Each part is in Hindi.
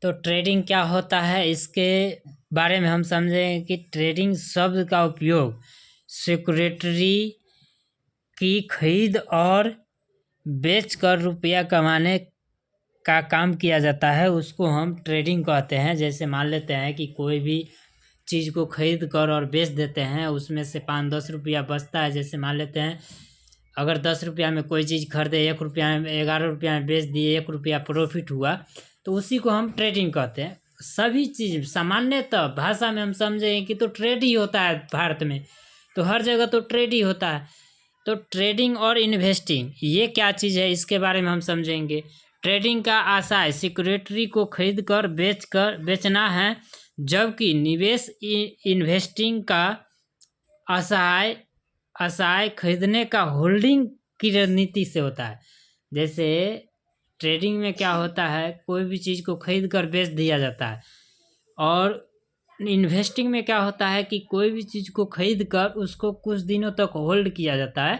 तो ट्रेडिंग क्या होता है इसके बारे में हम समझेंगे कि ट्रेडिंग शब्द का उपयोग सिक्योरिटी की खरीद और बेचकर रुपया कमाने का काम किया जाता है, उसको हम ट्रेडिंग कहते हैं। जैसे मान लेते हैं कि कोई भी चीज़ को खरीद कर और बेच देते हैं, उसमें से 5-10 रुपया बचता है। जैसे मान लेते हैं अगर 10 रुपया में कोई चीज़ खरीदे, 1 रुपया में 11 रुपया में बेच दिए, 1 रुपया प्रॉफिट हुआ, तो उसी को हम ट्रेडिंग कहते हैं। सभी चीज़ सामान्यतः भाषा में हम समझें कि तो ट्रेड ही होता है भारत में, तो हर जगह तो ट्रेड ही होता है। तो ट्रेडिंग और इन्वेस्टिंग ये क्या चीज़ है इसके बारे में हम समझेंगे। ट्रेडिंग का आशय सिक्योरिटी को खरीद कर बेचना है, जबकि निवेश इन्वेस्टिंग का आशय खरीदने का होल्डिंग की रणनीति से होता है। जैसे ट्रेडिंग में क्या होता है, कोई भी चीज़ को खरीद कर बेच दिया जाता है, और इन्वेस्टिंग में क्या होता है कि कोई भी चीज़ को खरीद कर उसको कुछ दिनों तक होल्ड किया जाता है,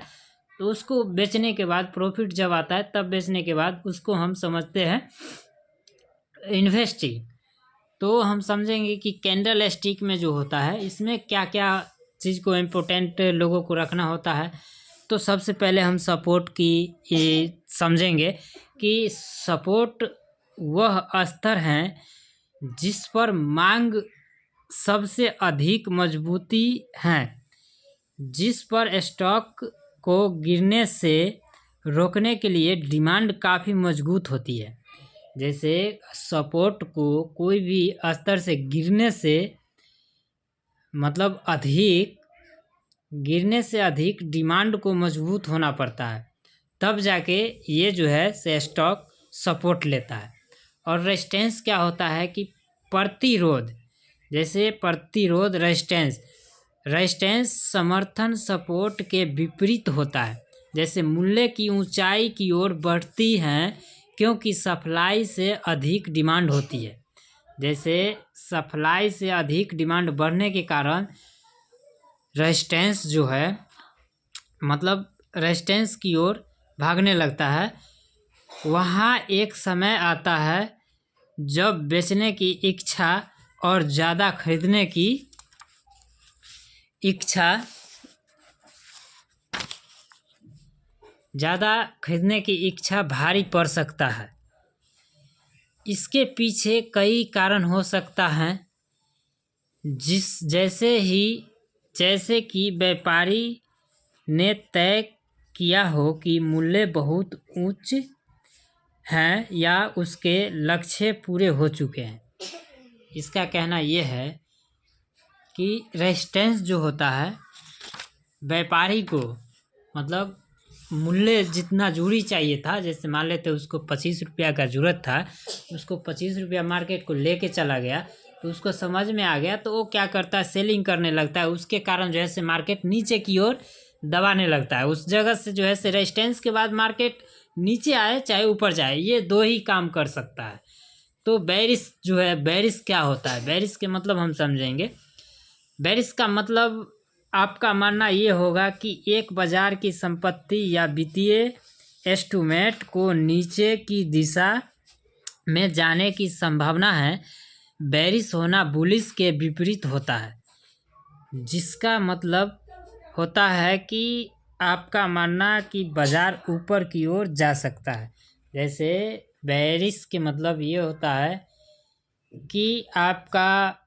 तो उसको बेचने के बाद प्रॉफिट जब आता है तब बेचने के बाद उसको हम समझते हैं इन्वेस्टिंग। तो हम समझेंगे कि कैंडल स्टिक में जो होता है इसमें क्या क्या चीज़ को इम्पोर्टेंट लोगों को रखना होता है। तो सबसे पहले हम सपोर्ट की ये समझेंगे कि सपोर्ट वह स्तर है जिस पर मांग सबसे अधिक मजबूती है, जिस पर स्टॉक को गिरने से रोकने के लिए डिमांड काफ़ी मजबूत होती है। जैसे सपोर्ट को कोई भी स्तर से गिरने से मतलब गिरने से अधिक डिमांड को मजबूत होना पड़ता है, तब जाके ये जो है से स्टॉक सपोर्ट लेता है। और रेजिस्टेंस क्या होता है कि प्रतिरोध, जैसे प्रतिरोध रेजिस्टेंस समर्थन सपोर्ट के विपरीत होता है। जैसे मूल्य की ऊंचाई की ओर बढ़ती है क्योंकि सप्लाई से अधिक डिमांड होती है। जैसे सप्लाई से अधिक डिमांड बढ़ने के कारण रेजिस्टेंस जो है मतलब रेजिस्टेंस की ओर भागने लगता है। वहाँ एक समय आता है जब बेचने की इच्छा और ज़्यादा खरीदने की इच्छा भारी पड़ सकता है। इसके पीछे कई कारण हो सकता है, जैसे कि व्यापारी ने तय किया हो कि मूल्य बहुत उच्च है या उसके लक्ष्य पूरे हो चुके हैं। इसका कहना यह है कि रेजिस्टेंस जो होता है व्यापारी को मतलब मूल्य जितना जरूरी चाहिए था, जैसे मान लेते उसको 25 रुपया का जरूरत था, उसको 25 रुपया मार्केट को लेके चला गया, तो उसको समझ में आ गया तो वो क्या करता है सेलिंग करने लगता है। उसके कारण जो है से मार्केट नीचे की ओर दबाने लगता है। उस जगह से जो है से रेजिस्टेंस के बाद मार्केट नीचे आए चाहे ऊपर जाए, ये दो ही काम कर सकता है। तो बेरिश जो है, बेरिश क्या होता है, बेरिश के मतलब हम समझेंगे। बेरिश का मतलब आपका मानना ये होगा कि एक बाजार की संपत्ति या वित्तीय एस्टीमेट को नीचे की दिशा में जाने की संभावना है। बेरिश होना बुलिश के विपरीत होता है, जिसका मतलब होता है कि आपका मानना कि बाजार ऊपर की ओर जा सकता है। जैसे बेरिश के मतलब ये होता है कि आपका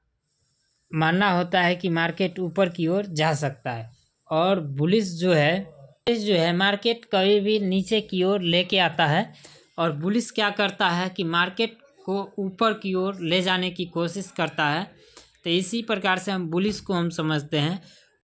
मानना होता है कि मार्केट ऊपर की ओर जा सकता है, और बुलिश जो है मार्केट कभी भी नीचे की ओर लेके आता है, और बुलिश क्या करता है कि मार्केट को ऊपर की ओर ले जाने की कोशिश करता है। तो इसी प्रकार से हम बुलिश को हम समझते हैं।